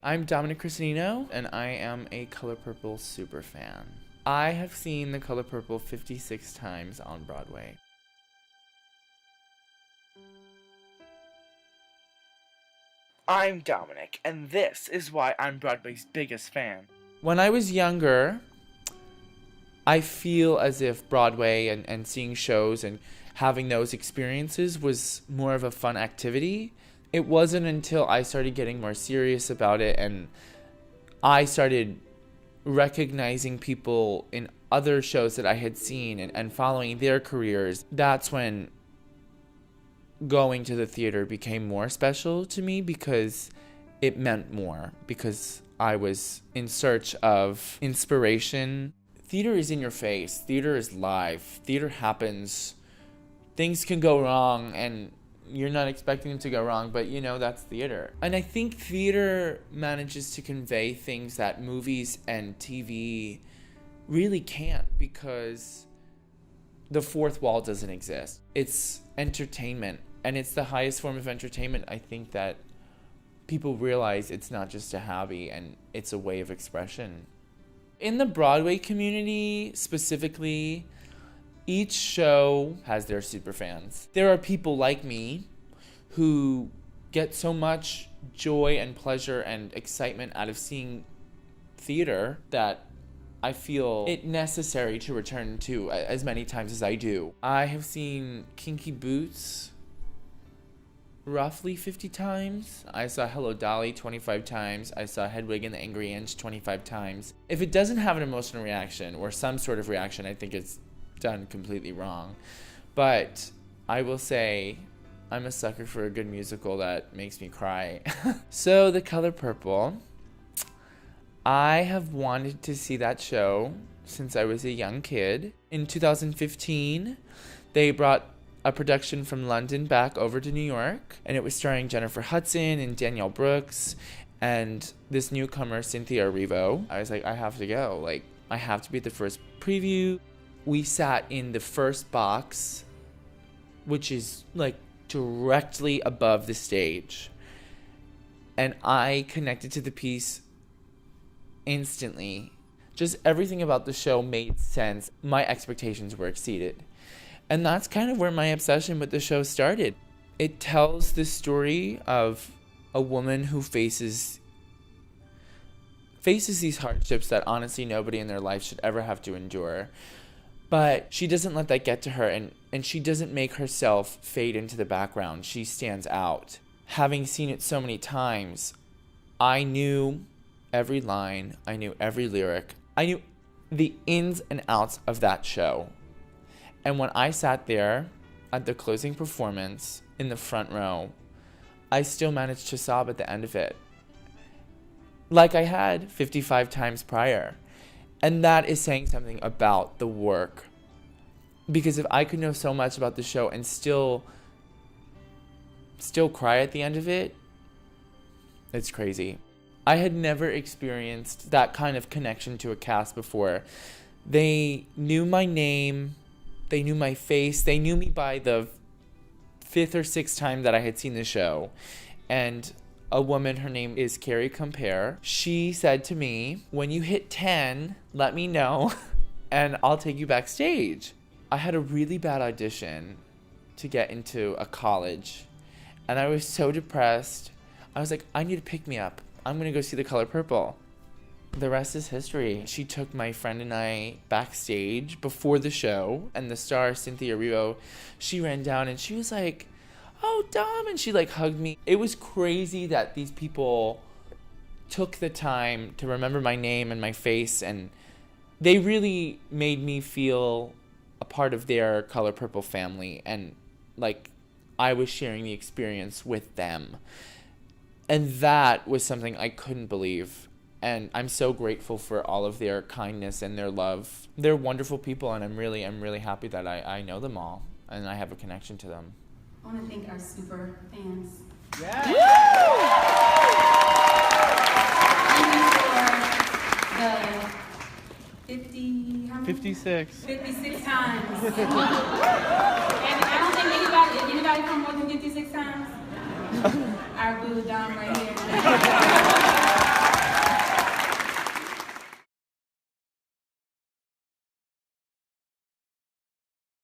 I'm Dominic and I am a Color Purple super fan. I have seen The Color Purple 56 times on Broadway. I'm Dominic, and this is why I'm Broadway's biggest fan. When I was younger, I feel as if Broadway and seeing shows and having those experiences was more of a fun activity. It wasn't until I started getting more serious about it and I started recognizing people in other shows that I had seen and following their careers. That's when going to the theater became more special to me because it meant more, because I was in search of inspiration. Theater is in your face. Theater is live. Theater happens. Things can go wrong and you're not expecting them to go wrong, but that's theater. And I think theater manages to convey things that movies and TV really can't, because the fourth wall doesn't exist. It's entertainment, and it's the highest form of entertainment. I think that people realize it's not just a hobby and it's a way of expression. In the Broadway community specifically, each show has their superfans. There are people like me who get so much joy and pleasure and excitement out of seeing theater that I feel it necessary to return to as many times as I do. I have seen Kinky Boots roughly 50 times. I saw Hello Dolly 25 times. I saw Hedwig and the Angry Inch 25 times. If it doesn't have an emotional reaction or some sort of reaction, I think it's done completely wrong. But I will say I'm a sucker for a good musical that makes me cry. So The Color Purple, I have wanted to see that show since I was a young kid. In 2015, they brought a production from London back over to New York, and it was starring Jennifer Hudson and Danielle Brooks and this newcomer Cynthia Erivo. I was like, I have to go. I have to be at the first preview. We sat in the first box, which is directly above the stage. And I connected to the piece instantly. Just everything about the show made sense. My expectations were exceeded. And that's kind of where my obsession with the show started. It tells the story of a woman who faces these hardships that honestly nobody in their life should ever have to endure. But she doesn't let that get to her, and she doesn't make herself fade into the background. She stands out. Having seen it so many times, I knew every line. I knew every lyric. I knew the ins and outs of that show. And when I sat there at the closing performance in the front row, I still managed to sob at the end of it, like I had 55 times prior. And that is saying something about the work. Because if I could know so much about the show and still cry at the end of it, it's crazy. I had never experienced that kind of connection to a cast before. They knew my name. They knew my face. They knew me by the 5th or 6th time that I had seen the show. And a woman, her name is Carrie Compare. She said to me, when you hit 10, let me know and I'll take you backstage. I had a really bad audition to get into a college and I was so depressed. I was like, I need to pick me up. I'm going to go see The Color Purple. The rest is history. She took my friend and I backstage before the show, and the star, Cynthia Erivo, she ran down and she was like, oh, Dom, and she hugged me. It was crazy that these people took the time to remember my name and my face, and they really made me feel a part of their Color Purple family, and I was sharing the experience with them. And that was something I couldn't believe. And I'm so grateful for all of their kindness and their love. They're wonderful people, and I'm really happy that I know them all and I have a connection to them. I want to thank our super fans. Yeah. Thank you for the 56 times. And I don't think anybody come more than 56 times. Our boo Dom right here.